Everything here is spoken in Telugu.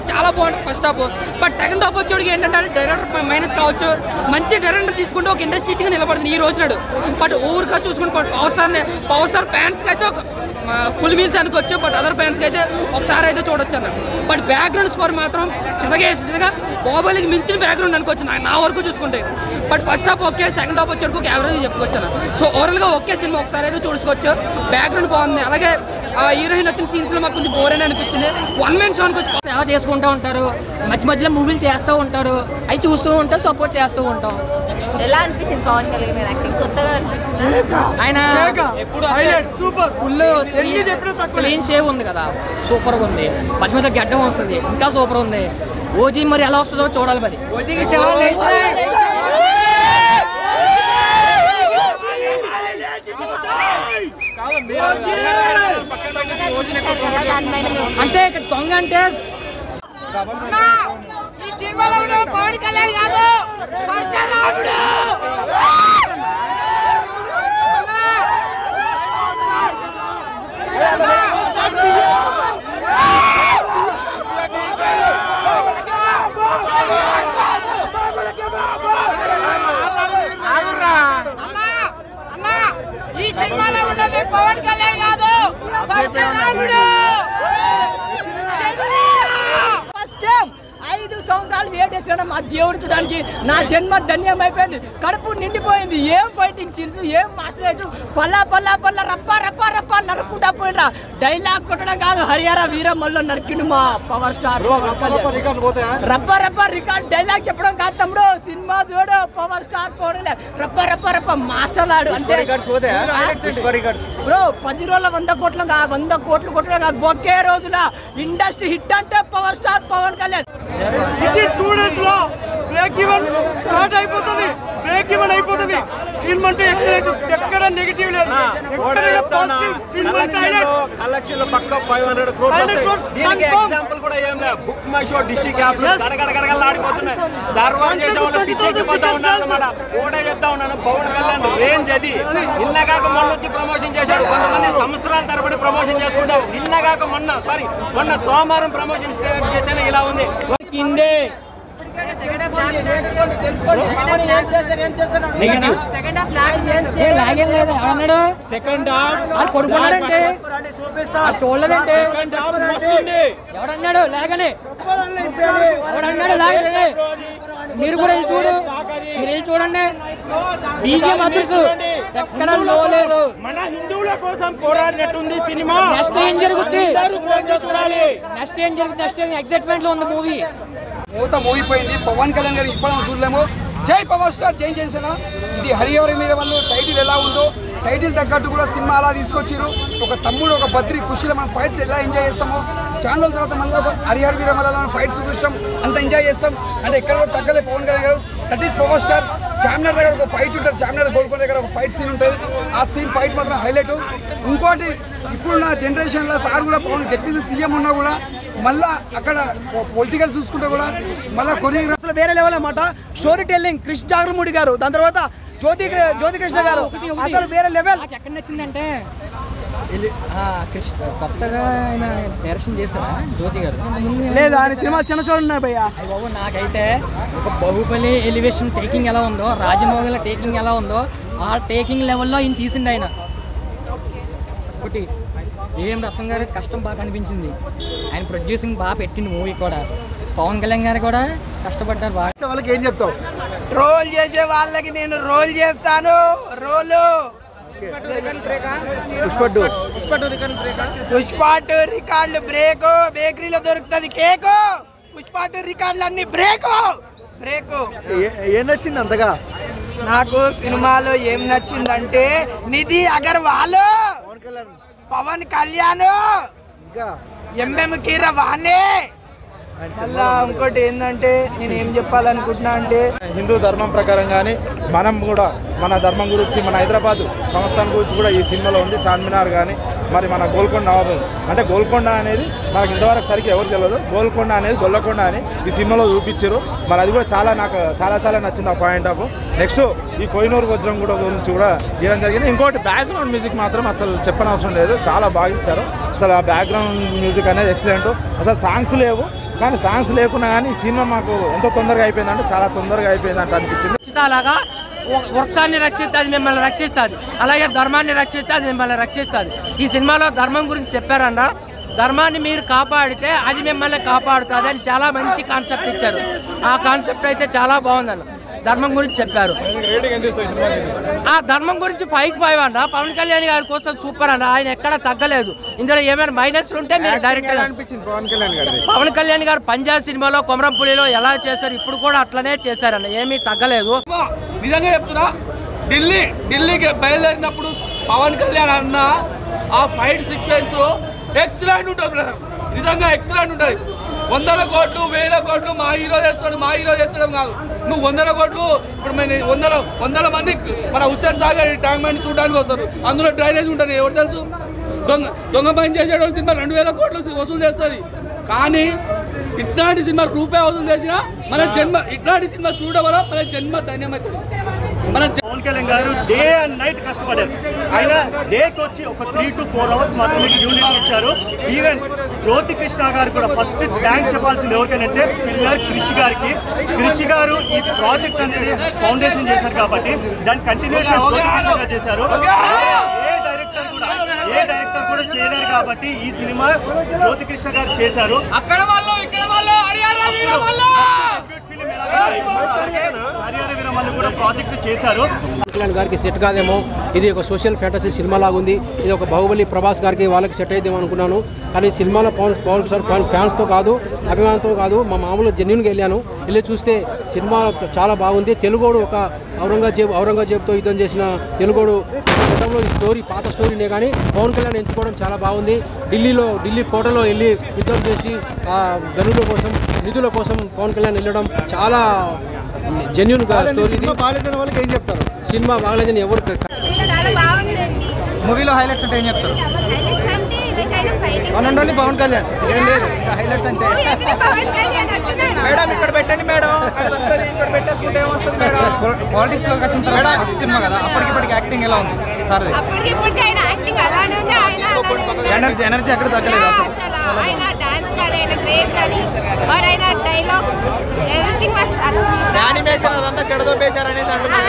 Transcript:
చాలా బాగుంటుంది first half. But second half వచ్చేటికి ఏంటంటే డైరెక్టర్ మైనస్ కావచ్చు. మంచి డైరెక్టర్ తీసుకుంటే ఒక ఇండస్ట్రీగా నిలబడుతుంది ఈ రోజు నాడు. బట్ ఊరిగా చూసుకుంటే పవర్ స్టార్ ఫ్యాన్స్కి అయితే ఒక ఫుల్ మీల్స్ అనుకోవచ్చు. బట్ అదర్ ఫ్యాన్స్కి అయితే ఒకసారి అయితే చూడొచ్చు అన్న. బట్ బ్యాక్గ్రౌండ్ స్కోర్ మాత్రం చిన్నగా బాహుబలికి మించిన బ్యాక్గ్రౌండ్ అనుకోవచ్చు నా వరకు చూసుకుంటే. But first half okay, second half వచ్చేటికి ఒక యావరేజ్ చెప్పుకోవచ్చు అన్న. సో ఓవరాల్గా ఓకే సినిమా, ఒకసారి అయితే చూసుకోవచ్చు. బ్యాక్గ్రౌండ్ బాగుంది. అలాగే హీరోయిన్ వచ్చిన సీన్స్లో మాకు కొంచెం బోర్ అని అనిపించింది. వన్ మ్యాన్ షో అనుకోవచ్చు. సేవ చేసుకుంటూ ఉంటారు, మధ్య మధ్యలో మూవీలు చేస్తూ ఉంటారు, అవి చూస్తూ ఉంటాం, సపోర్ట్ చేస్తూ ఉంటాం. ఎలా అనిపించింది పవన్ కళ్యాణ్ యాక్టింగ్? కొత్తగా ఆయన ఫుల్ క్లీన్ షేవ్ ఉంది కదా, సూపర్గా ఉంది. మధ్య మధ్య గడ్డం వస్తుంది, ఇంకా సూపర్ ఉంది. ఓజీ మరి ఎలా వస్తుందో చూడాలి. మరి అంటే ఇక్కడ దొంగ అంటే ఈ సినిమాలో పవన్ కళ్యాణ్ కాదు, పరశురాముడు. ఈ సినిమాలో ఉన్నది పవన్ కళ్యాణ్ కాదు, పరశురాముడు. ఫస్ట్ టైం 5 సంవత్సరాలు వెయిట్ చేసిన మా దేవుడు చూడడానికి నా జన్మ ధన్యం అయిపోయింది. కడుపు నిండిపోయింది. ఏం ఫైటింగ్ సీన్స్, ఏం మాస్టర్ రైట్, పల్లా పల్లా పల్లా రప్ప రప్ప రప్ప నరుక్కుంటా పోయినరా. డైలాగ్ కొట్టడం కాదు, హరిహర వీరమ్మల్లో నరికిండు మా పవర్ స్టార్. రప్ప రప్ప రికార్డ్ డైలాగ్ చెప్పడం కాదు తమ్ముడు. సినిమా చూడు, పవర్ స్టార్ పవర్ రప్ప రప్ప రప్ప మాస్టర్ లాడు. అంటే బ్రో 10 రోజుల 100 కోట్లు కొట్టడం కాదు, ఒకే రోజుల ఇండస్ట్రీ హిట్ అంటే పవర్ స్టార్ పవన్ కళ్యాణ్. ఇది 2 days లో బ్రేక్ ఈవెన్ స్టార్ట్ అయిపోతుంది. బ్రేక్ ఈవెన్ అయిపోతుంది. సినిమా అంటే ఎక్సలెంట్, ఎక్కడ నెగటివ్ లేదు. కలెక్షన్లు పక్క 500 crores. దీనికి ఎగ్జాంపుల్ కూడా ఏం లేదు. BookMyShow District app గడగడగడగలాడిపోతున్నాయి. సర్వం చేసే వాళ్ళు పిచ్చెక్కిపోతా ఉన్నారు అన్నమాట. ఒకటే చెప్తా ఉన్నాను, పవన్ కళ్యాణ్ రేంజ్ అది. నిన్నగాక మొన్న వచ్చి ప్రమోషన్ చేశాడు. కొంతమంది సంవత్సరాల తరబడి ప్రమోషన్ చేసుకుంటారు. నిన్నగాక మొన్న సోమవారం ప్రమోషన్ స్టార్ట్ చేస్తేనే ఇలా ఉంది. కిందే సెకండ్ హాఫ్ కొడుకున్నాడంటే చూడలేదంటే ఎవడన్నాడు లాగనే, ఎవడన్నాడు లాగనే. మీరు కూడా వెళ్ళి చూడండి. బీజిఎం అదృసు ఎక్కడ లో లేదు. మన హిందువుల కోసం పోరాడినట్టుంది సినిమా. నెక్స్ట్ ఏం జరుగుద్ది, నెక్స్ట్ ఎగ్జైట్మెంట్ లో ఉంది మూవీ. మూవీ పోయింది. పవన్ కళ్యాణ్ గారు ఇప్పుడు చూడలేము. జై పవర్ స్టార్, జై జనసేన. ఇది హరిహర మీద వాళ్ళు టైటిల్ ఎలా ఉందో టైటిల్ తగ్గట్టు కూడా సినిమా అలా తీసుకొచ్చారు. ఒక తమ్ముడు, ఒక బద్రి ఖుషిలో మనం ఫైట్స్ ఎలా ఎంజాయ్ చేస్తామో, ఛానల్ తర్వాత మళ్ళీ హరిహర వీరమల ఫైట్స్ చూస్తాం, అంత ఎంజాయ్ చేస్తాం. అంటే ఎక్కడ తగ్గలే పవన్ కళ్యాణ్ గారు. That is power star. Charminar దగ్గర ఒక ఫైట్ ఉంటుంది, చార్మినార్ గోల్కొండ దగ్గర ఒక ఫైట్ సీన్ ఉంటుంది. ఆ సీన్ ఫైట్ మాత్రం హైలైట్. ఇంకోటి, ఇప్పుడున్న జనరేషన్లో సార్ కూడా పవన్ జడ్పీసీ సీఎం ఉన్నా కూడా మళ్ళీ అక్కడ పొలిటికల్ చూసుకుంటే కూడా మళ్ళీ కొరియోగ్రాఫర్లు వేరే లెవెల్ అన్నమాట. స్టోరీ టెల్లింగ్ కృష్ణ జాగరమూడి గారు, దాని తర్వాత జ్యోతికృష్ణ గారు అసలు వేరే లెవెల్. నాకు ఎక్కడ నచ్చిందంటే కొత్తగా ఆయన డైరెక్షన్ చేశారా జ్యోతి గారు? లేదు, ఆయన సినిమా చిన్న షో ఉన్నాయి భయ్య. బాబు నాకైతే ఒక బాహుబలి ఎలివేషన్ టేకింగ్ ఎలా ఉందో, రాజమౌళి టేకింగ్ ఎలా ఉందో, ఆ టేకింగ్ లెవెల్లో ఈయన తీసిండు ఆయన. ఒకటి ఏఎం రత్నం గారి కష్టం బాగా అనిపించింది. ఆయన ప్రొడ్యూసింగ్ బాగా పెట్టింది మూవీ కూడా. పవన్ కళ్యాణ్ గారు కూడా కష్టపడ్డారు బాగా. వాళ్ళకి ఏం చెప్తావు? రోల్ చేసే వాళ్ళకి నేను రోల్ చేస్తాను. రోలు పుష్ప2 రికార్డులు బ్రేక్. బేకరీలో దొరుకుతుంది కేకు. పుష్ప2 రికార్డులు అన్ని బ్రేక్. ఏం నచ్చింది అంతగా? నాకు సినిమాలో ఏం నచ్చిందంటే నిధి అగర్వాల్, పవన్ కళ్యాణ్, ఎంఎం కీరవాణి, మళ్ళా ఇంకోటి ఏంటంటే నేను ఏం చెప్పాలనుకుంటున్నా అంటే హిందూ ధర్మం ప్రకారం కానీ మనం కూడా మన ధర్మం గురించి మన హైదరాబాద్ సంస్థానం గురించి కూడా ఈ సినిమాలో ఉంది. చార్మినార్ కానీ మరి మన గోల్కొండ నవాబు అంటే గోల్కొండ అనేది మనకు ఇంతవరకు సరిగ్గా ఎవరు తెలియదు. గోల్కొండ అనేది గొల్లకొండ అని ఈ సినిమాలో చూపించారు. మరి అది కూడా నాకు చాలా నచ్చింది ఆ పాయింట్ ఆఫ్. నెక్స్ట్ ఈ కోహినూరు వజ్రం కూడా గురించి కూడా ఇవ్వడం జరిగింది. ఇంకోటి బ్యాక్గ్రౌండ్ మ్యూజిక్ మాత్రం అసలు చెప్పనవసరం లేదు, చాలా బాగా ఇచ్చారు. అసలు ఆ బ్యాక్గ్రౌండ్ మ్యూజిక్ అనేది ఎక్సలెంట్. అసలు సాంగ్స్ లేవు, కానీ సాంగ్స్ లేకున్నా కానీ ఈ సినిమా మాకు ఎంతో తొందరగా అయిపోయిందంటే చాలా తొందరగా అయిపోయిందంటే అనిపించింది. అలాగా వృక్షాన్ని రక్షిస్తే అది మిమ్మల్ని రక్షిస్తుంది, అలాగే ధర్మాన్ని రక్షిస్తే అది మిమ్మల్ని రక్షిస్తుంది. ఈ సినిమాలో ధర్మం గురించి చెప్పారన్న, ధర్మాన్ని మీరు కాపాడితే అది మిమ్మల్ని కాపాడుతుంది అని చాలా మంచి కాన్సెప్ట్ ఇచ్చారు. ఆ కాన్సెప్ట్ అయితే చాలా బాగుందన్న. ధర్మం గురించి చెప్పారు. ఆ ధర్మం గురించి 5/5 అన్న. పవన్ కళ్యాణ్ గారి కోసం సూపర్ అన్న, ఆయన ఎక్కడ తగ్గలేదు. ఇందులో ఏమైనా మైనస్ ఉంటే మీరు డైరెక్ట్ పవన్ కళ్యాణ్ గారు పంజాబ్ సినిమాలో కొమరంపులిలో ఎలా చేశారు ఇప్పుడు కూడా అట్లనే చేశారన్న, ఏమీ తగ్గలేదు. నిజంగా చెప్తున్నా, ఢిల్లీకి బయలుదేరినప్పుడు పవన్ కళ్యాణ్ అన్న ఆ ఫైట్ సీక్వెన్స్ ఎక్సలెంట్ ఉంటుంది బ్రదర్, నిజంగా ఎక్సలెంట్ ఉంటుంది. 100 కోట్లు 1000 కోట్లు మా హీరో చేస్తాడు కాదు, నువ్వు 100 కోట్లు ఇప్పుడు మేము 100 మంది మన హుస్సేన్ సాగర్ ట్యాంక్ బండ్ చూడడానికి వస్తారు. అందులో డ్రైనేజ్ ఉంటుంది, ఎవరు తెలుసు? దొంగ పని చేసేటోళ్ళ సినిమా 2000 కోట్లు వసూలు చేస్తుంది. కానీ ఇట్లాంటి సినిమా రూపాయి వసూలు చేసినా మన జన్మ, ఇట్లాంటి సినిమా చూడడం వల్ల మన జన్మ ధన్యమవుతుంది. పవన్ కళ్యాణ్ గారు డే అండ్ నైట్ కష్టపడారు. ఆయన డేకి వచ్చి ఒక 3 to 4 hours మాత్రమే యూనిట్ ఇచ్చారు. ఈవెన్ జ్యోతి కృష్ణ గారు కూడా ఫస్ట్ థ్యాంక్స్ చెప్పాల్సింది ఎవరికైనా పిల్లర్ కృషి గారు ఈ ప్రాజెక్ట్ అనేది ఫౌండేషన్ చేశారు కాబట్టి దాని కంటిన్యూషన్ జ్యోతి కృష్ణ గారు చేశారు. ఏ డైరెక్టర్ కూడా చేయలేరు కాబట్టి ఈ సినిమా జ్యోతి కృష్ణ గారు చేశారు. అక్కడ వాళ్ళు హరిహర వీరమల్లు కూడా ప్రాజెక్ట్ చేశారు. కళ్యాణ్ గారికి సెట్ కాదేమో, ఇది ఒక సోషల్ ఫ్యాంటసీ సినిమా లాగా ఉంది. ఇది ఒక బాహుబలి ప్రభాస్ గారికి వాళ్ళకి సెట్ అయిద్దాం అనుకున్నాను. కానీ సినిమాలో పవన్ సార్ ఫ్యాన్స్తో కాదు, అభిమానంతో కాదు, మా మామూలు జెన్యున్గా వెళ్ళి చూస్తే సినిమా చాలా బాగుంది. తెలుగోడు ఒక ఔరంగజేబ్తో యుద్ధం చేసిన తెలుగోడు గతంలో ఈ స్టోరీ పాత స్టోరీనే కానీ పవన్ కళ్యాణ్ ఎంచుకోవడం చాలా బాగుంది. ఢిల్లీ కోటలో వెళ్ళి యుద్ధం చేసి గనుల కోసం నిధుల కోసం పవన్ కళ్యాణ్ వెళ్ళడం చాలా జెన్యున్ స్టోరీ. వాళ్ళకి ఏం చెప్తారు? సినిమా బాగలేదని ఎవరు మూవీలో హైలైట్స్ అంటే ఏం చెప్తారు? One and only Pawan Kalyan, ఏం లేదు హైలైట్స్ అంటే. మేడం ఇక్కడ పెట్టండి మేడం, ఇక్కడ పెట్టేసుకుంటే ఏమొస్తుంది మేడం? పాలిటిక్స్ లోకి వచ్చిన తర్వాత ఫస్ట్ సినిమా కదా, అప్పటికిప్పటికి యాక్టింగ్ ఎలా ఉంది సార్? ఎనర్జీ ఎక్కడ తగ్గలేదు అసలు. యానిమేషన్ అదంతా చెడదొబ్బేశారనేసి అంటున్నారు.